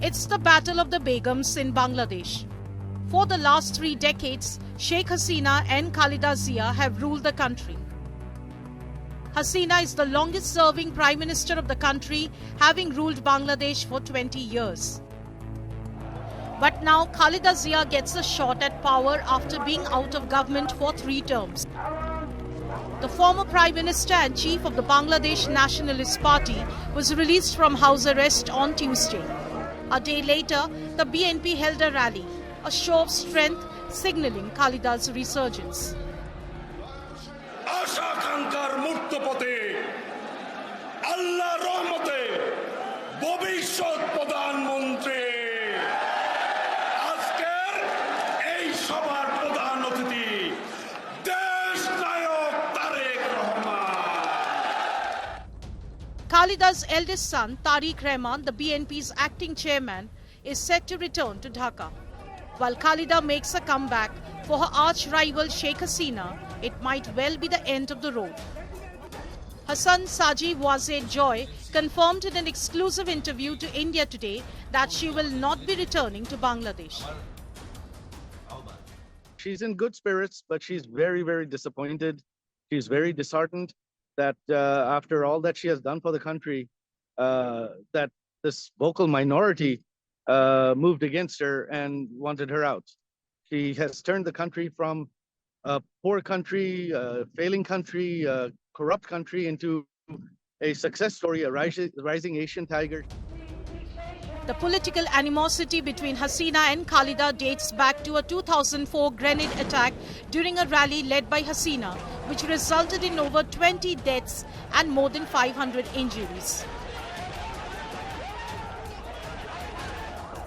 It's the battle of the Begums in Bangladesh. For the last 3 decades, Sheikh Hasina and Khalida Zia have ruled the country. Hasina is the longest-serving Prime Minister of the country, having ruled Bangladesh for 20 years. But now Khalida Zia gets a shot at power after being out of government for 3 terms. The former Prime Minister and Chief of the Bangladesh Nationalist Party was released from house arrest on Tuesday. A day later, the BNP held a rally, a show of strength signalling Khalida's resurgence. Khalida's eldest son, Tariq Rahman, the BNP's acting chairman, is set to return to Dhaka. While Khalida makes a comeback for her arch-rival Sheikh Hasina, it might well be the end of the road. Her son Saji Wazir Joy confirmed in an exclusive interview to India Today that she will not be returning to Bangladesh. She's in good spirits, but she's very, very disappointed. She's very disheartened that after all that she has done for the country, that this vocal minority moved against her and wanted her out. She has turned the country from a poor country, failing country, corrupt country into a success story, a rising Asian tiger. The political animosity between Hasina and Khalida dates back to a 2004 grenade attack during a rally led by Hasina, which resulted in over 20 deaths and more than 500 injuries.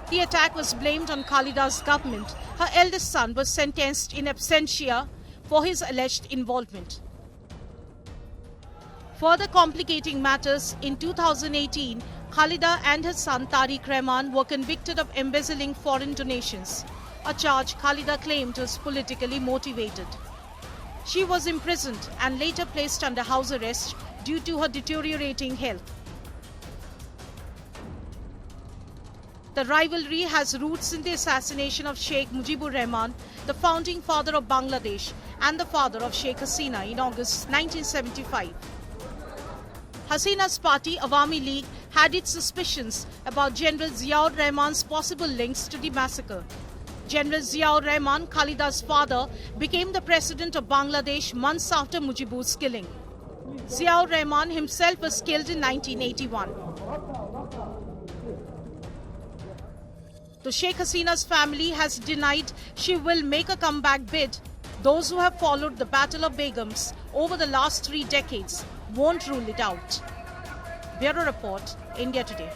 The attack was blamed on Khalida's government. Her eldest son was sentenced in absentia for his alleged involvement. Further complicating matters, in 2018, Khalida and her son Tariq Rahman were convicted of embezzling foreign donations, a charge Khalida claimed was politically motivated. She was imprisoned and later placed under house arrest due to her deteriorating health. The rivalry has roots in the assassination of Sheikh Mujibur Rahman, the founding father of Bangladesh and the father of Sheikh Hasina, in August 1975. Hasina's party, Awami League, had its suspicions about General Ziaur Rahman's possible links to the massacre. General Ziaur Rahman, Khalida's father, became the president of Bangladesh months after Mujibur's killing. Ziaur Rahman himself was killed in 1981. Though Sheikh Hasina's family has denied she will make a comeback bid, those who have followed the Battle of Begums over the last 3 decades won't rule it out. Bureau Report, India Today.